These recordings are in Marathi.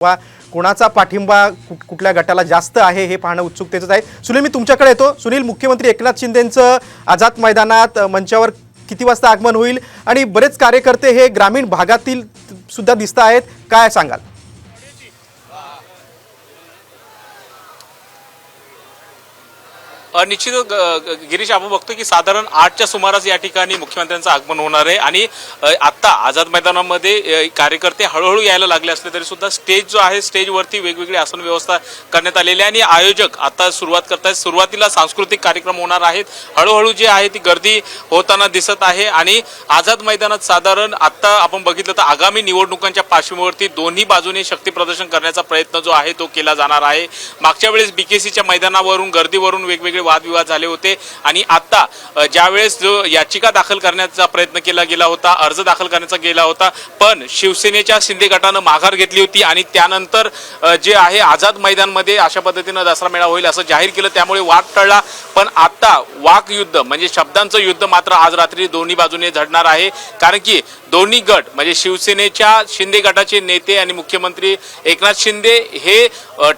वा कोणाचा पाठिंबा कुठल्या गटाला जास्त आहे हे पाहणं उत्सुकतेचं आहे। सुनील, मी तुमच्याकडे येतो। सुनील, मुख्यमंत्री एकनाथ शिंदेंचं आझाद मैदानात मंचावर किती वाजता आगमन होईल आणि बरेच कार्यकर्ते हे ग्रामीण भागातील सुद्धा दिसत आहेत, काय सांगाल? निश्चित गिरीश, आपण बघतो की साधारण 8च्या सुमारास या ठिकाणी मुख्यमंत्र्यांचं आगमन होणार आहे आणि आता आझाद मैदानामध्ये कार्यकर्ते हळूहळू यायला लागले असले तरी सुद्धा स्टेज जो आहे स्टेजवरती वेगवेगळी आसन व्यवस्था करण्यात आलेली आहे आणि आयोजक आता सुरुवात करतायत। सुरुवातीला सांस्कृतिक कार्यक्रम होणार आहेत, हळूहळू जे आहे ती गर्दी होताना दिसत आहे आणि आझाद मैदानात साधारण आता आपण बघितलं तर आगामी निवडणुकांच्या पार्श्वभूमीवरती दोन्ही बाजूने शक्ती प्रदर्शन करण्याचा प्रयत्न जो आहे तो केला जाणार आहे। मागच्या वेळेस बीकेसीच्या मैदानावरून गर्दीवरून वेगवेगळे वादविवाद झाले होते आणि आता ज्यावेळेस जो याचिका दाखल करण्याचा प्रयत्न केला गेला होता, अर्ज दाखल करण्याचा गेला होता, पण शिवसेनेच्या शिंदे गटानं माघार घेतली होती आणि त्यानंतर जे आहे आझाद मैदानमध्ये अशा पद्धतीनं दसरा मेळावा होईल असं जाहीर केलं, त्यामुळे वाद टळला। पण आता वाक युद्ध म्हणजे शब्दांचं युद्ध मात्र आज रात्री दोन्ही बाजूने झडणार आहे, कारण की दोन्ही गट म्हणजे शिवसेनेच्या शिंदे गटाचे नेते आणि मुख्यमंत्री एकनाथ शिंदे हे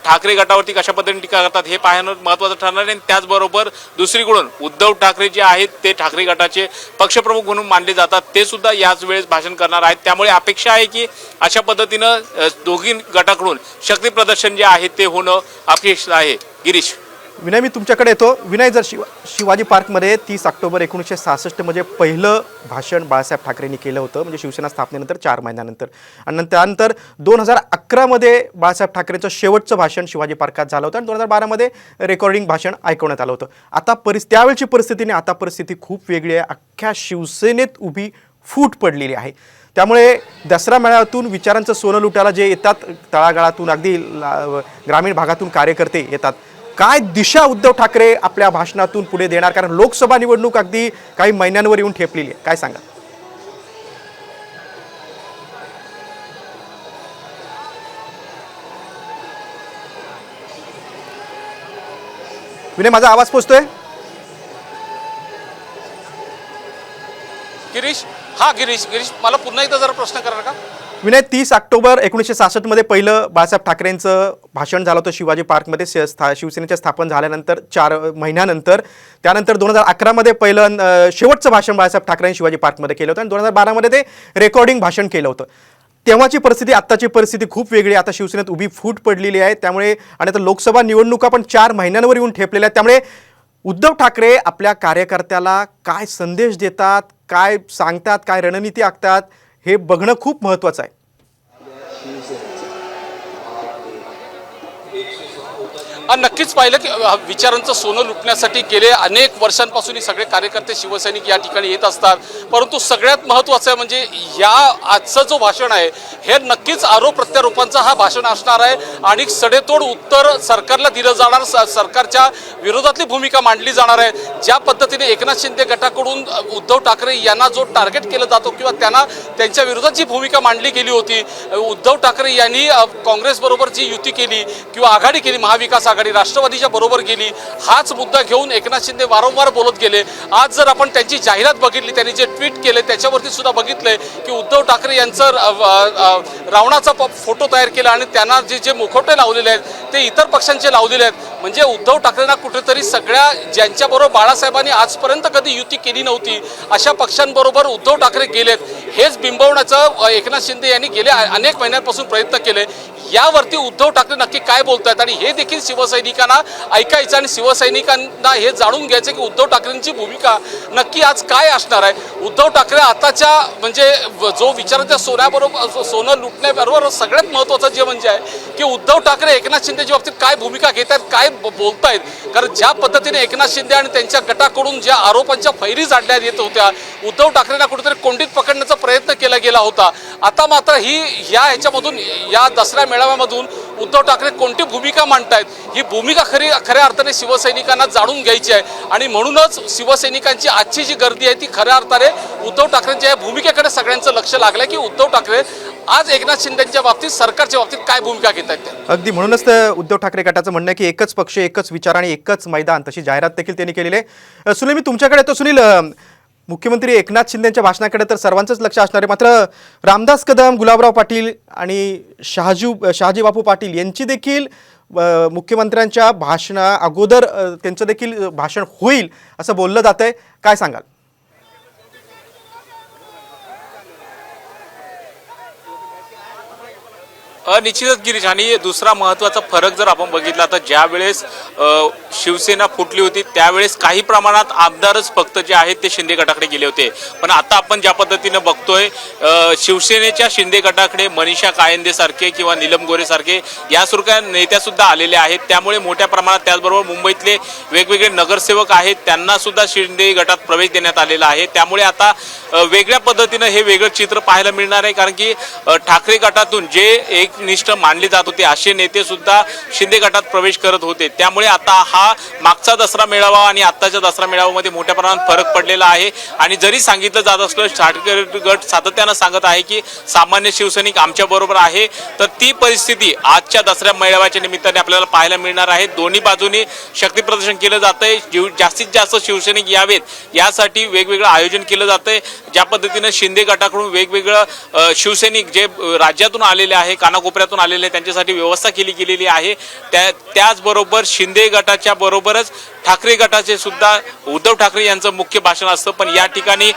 ठाकरे गटावरती कशा पद्धतीने टीका करतात हे पाहणं महत्त्वाचं ठरणार आहे। त्याचबरोबर दुसरीकडून उद्धव ठाकरे जे आहेत ते ठाकरे गटाचे पक्षप्रमुख म्हणून मानले जातात, ते सुद्धा याच वेळेस भाषण करणार आहेत। त्यामुळे अपेक्षा आहे की अशा पद्धतीनं दोघी गटाकडून शक्ती प्रदर्शन जे आहे ते होणं अपेक्षित आहे। गिरीश, विनय, मी तुमच्याकडे येतो। विनय, जर शिवाजी पार्कमध्ये 30 ऑक्टोबर 1966 मध्ये पहिलं भाषण बाळासाहेब ठाकरेंनी केलं होतं, म्हणजे शिवसेना स्थापनेनंतर 4 महिन्यानंतर, आणि त्यानंतर 2011 मध्ये बाळासाहेब ठाकरेंचं शेवटचं भाषण शिवाजी पार्कात झालं होतं आणि 2012 मध्ये रेकॉर्डिंग भाषण ऐकवण्यात आलं होतं। आता त्यावेळची परिस्थितीने आता परिस्थिती खूप वेगळी आहे। अख्ख्या शिवसेनेत उभी फूट पडलेली आहे। त्यामुळे दसरा मेळाव्यातून विचारांचं सोनं लुटायला जे येतात, तळागाळातून अगदी ग्रामीण भागातून कार्यकर्ते येतात, काय दिशा उद्धव ठाकरे आपल्या भाषणातून पुढे देणार? कारण लोकसभा निवडणूक अगदी काही महिन्यांवर येऊन ठेपलेली आहे, काय सांगा? विनय, माझा आवाज पोहोचतोय? गिरीश, गिरीश मला पुन्हा एकदा जरा प्रश्न करा का? विनय, 30 ऑक्टोबर 1966 मध्ये पहिलं बाळासाहेब ठाकरेंचं भाषण झालं होतं शिवाजी पार्कमध्ये शिवसेनेच्या स्थापन झाल्यानंतर 4 महिन्यानंतर। त्यानंतर 2011 मध्ये पहिलं शेवटचं भाषण बाळासाहेब ठाकरेंनी शिवाजी पार्कमध्ये केलं होतं आणि 2012 मध्ये ते रेकॉर्डिंग भाषण केलं होतं। तेव्हाची परिस्थिती आत्ताची परिस्थिती खूप वेगळी आहे। आता शिवसेनेत उभी फूट पडलेली आहे, त्यामुळे आणि आता लोकसभा निवडणुका पण 4 महिन्यांवर येऊन ठेपलेल्या आहेत। त्यामुळे उद्धव ठाकरे आपल्या कार्यकर्त्याला काय संदेश देतात, काय सांगतात, काय रणनीती आखतात, हे बघणं खूप महत्त्वाचं आहे। नक्कीच पाहिलं की विचारांचं सोनं लुटण्यासाठी गेले अनेक वर्षांपासून हे सगळे कार्यकर्ते शिवसैनिक या ठिकाणी येत असतात, परंतु सगळ्यात महत्त्वाचं आहे म्हणजे या आजचं जो भाषण आहे हे नक्कीच आरोप प्रत्यारोपांचा हा भाषण असणार आहे आणि सडेतोड उत्तर सरकारला दिलं जाणार, सरकारच्या विरोधातली भूमिका मांडली जाणार आहे। ज्या पद्धतीने एकनाथ शिंदे गटाकडून उद्धव ठाकरे यांना जो टार्गेट केला जातो किंवा त्यांना त्यांच्या विरोधात जी भूमिका मांडली गेली होती, उद्धव ठाकरे यांनी काँग्रेसबरोबर जी युती केली किंवा आघाडी केली, महाविकास आघाडी राष्ट्रवादीच्या बरोबर गेली, हाच मुद्दा घेऊन एकनाथ शिंदे वारंवार बोलत गेले। आज जर आपण त्यांची जाहिरात बघितली, त्यांनी जे ट्विट केले त्याच्यावरती सुद्धा बघितलंय की उद्धव ठाकरे यांचं रावणाचा फोटो तयार केला आणि त्यांना जे मुखवटे लावलेले आहेत ते इतर पक्षांचे लावलेले आहेत। म्हणजे उद्धव ठाकरेंना कुठेतरी सगळ्या ज्यांच्याबरोबर बाळासाहेबांनी आजपर्यंत कधी युती केली नव्हती अशा पक्षांबरोबर उद्धव ठाकरे गेलेत, हेच बिंबवण्याचं एकनाथ शिंदे यांनी गेल्या अनेक महिन्यांपासून प्रयत्न केले। यावरती उद्धव ठाकरे नक्की काय बोलतायत आणि हे देखील शिवसैनिकांना ऐकायचं आणि शिवसैनिकांना हे जाणून घ्यायचं की उद्धव ठाकरेंची भूमिका नक्की आज काय असणार आहे। उद्धव ठाकरे आताच्या म्हणजे जो विचारांच्या सोनं लुटण्याबरोबर सगळ्यात महत्त्वाचं जे म्हणजे आहे की उद्धव ठाकरे एकनाथ शिंदेच्या बाबतीत काय भूमिका घेत आहेत, काय बोलतायत। कारण ज्या पद्धतीने एकनाथ शिंदे आणि त्यांच्या गटाकडून ज्या आरोपांच्या फैरी झाडण्यात येत होत्या, उद्धव ठाकरेंना कुठेतरी कोंडीत पकडण्याचा प्रयत्न केला गेला होता, आता मात्र ह्याच्यामधून या दसऱ्या मेळाव्यामधून उद्धव ठाकरे कोणती भूमिका मांडतायत ही भूमिका खऱ्या अर्थाने शिवसैनिकांना जाणून घ्यायची आहे आणि म्हणूनच शिवसैनिकांची आजची जी गर्दी आहे ती खऱ्या अर्थाने उद्धव ठाकरेंच्या या भूमिकेकडे सगळ्यांचं लक्ष लागलंय की उद्धव ठाकरे आज एकनाथ शिंदेच्या बाबतीत सरकारच्या बाबतीत काय भूमिका घेत आहेत ते। अगदी म्हणूनच तर उद्धव ठाकरे गटाचं म्हणणं आहे की एकच पक्ष, एकच विचार आणि एकच मैदान, तशी जाहिरात देखील त्यांनी केलेली आहे। सुनील, मी तुमच्याकडे येतो। सुनील, मुख्यमंत्री एकनाथ शिंदेच्या भाषणाकडे तर सर्वांचंच लक्ष असणार आहे, मात्र रामदास कदम, गुलाबराव पाटील आणि शहाजी बापू पाटील यांची देखील मुख्यमंत्र्यांच्या भाषणा अगोदर त्यांचं देखील भाषण होईल असं बोललं जातंय. काय सांगाल? निश्चितच गिरीश, आणि दुसरा महत्त्वाचा फरक जर आपण बघितला तर ज्या वेळेस शिवसेना फुटली होती त्यावेळेस काही प्रमाणात आमदारच फक्त जे आहेत ते शिंदे गटाकडे गेले होते, पण आता आपण ज्या पद्धतीनं बघतोय शिवसेनेच्या शिंदे गटाकडे मनीषा कायंदे सारखे किंवा नीलम गोरे सारखे यासारख्या नेत्या सुद्धा आलेले आहेत. त्यामुळे मोठ्या प्रमाणात त्याचबरोबर मुंबईतले वेगवेगळे नगरसेवक आहेत त्यांना सुद्धा शिंदे गटात प्रवेश देण्यात आलेला आहे. त्यामुळे आता वेगळ्या पद्धतीनं हे वेगळं चित्र पाहायला मिळणार आहे, कारण की ठाकरे गटातून जे एकनिष्ठ मानले जात होते असे नेते सुद्धा शिंदे गटात प्रवेश करत होते. त्यामुळे आता हा मागचा दसरा मेळावा आणि आत्ताच्या दसरा मेळाव्यामध्ये मोठ्या प्रमाणात फरक पडलेला आहे. आणि जरी सांगितलं जात असलं ठाकरे गट सातत्यानं सांगत आहे की सामान्य शिवसैनिक आमच्या बरोबर आहे, तर ती परिस्थिती आजच्या दसऱ्या मेळाव्याच्या निमित्ताने आपल्याला पाहायला मिळणार आहे. दोन्ही बाजूनी शक्ती प्रदर्शन केलं जातंय, जास्तीत जास्त शिवसैनिक यावेत यासाठी वेगवेगळं आयोजन केलं जातंय. ज्या पद्धतीनं शिंदे गटाकडून वेगवेगळं शिवसैनिक जे राज्यातून आलेले आहे, कानाकोपऱ्यातून आलेले त्यांच्यासाठी व्यवस्था केली गेलेली आहे. त्याचबरोबर शिंदे गटाच्या बरोबरच ठाकरे गटाचे सुद्धा उद्धव ठाकरे यांचं मुख्य भाषण असतं, पण या ठिकाणी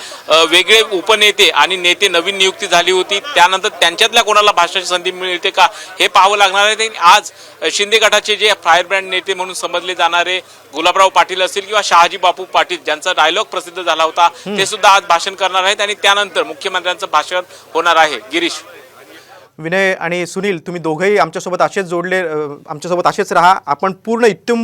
वेगळे उपनेते आणि नेते नवीन नियुक्ती झाली होती, त्यानंतर त्यांच्यातल्या कोणाला भाषणाची संधी मिळते का हे पाहावं लागणार आहे. आज शिंदे गटाचे जे फायर ब्रँड नेते म्हणून समजले जाणारे गुलाबराव पाटील असतील किंवा शहाजी बापू पाटील ज्यांचा डायलॉग प्रसिद्ध झाला होता ते सुद्धा आज भाषण करणार आहेत आणि त्यानंतर मुख्यमंत्र्यांचं भाषण होणार आहे. गिरीश, विनय आणि सुनील, तुम्ही दोघेही आमच्यासोबत असेच जोडले, आमच्यासोबत असेच राहा. आपण पूर्ण इत्युंभूत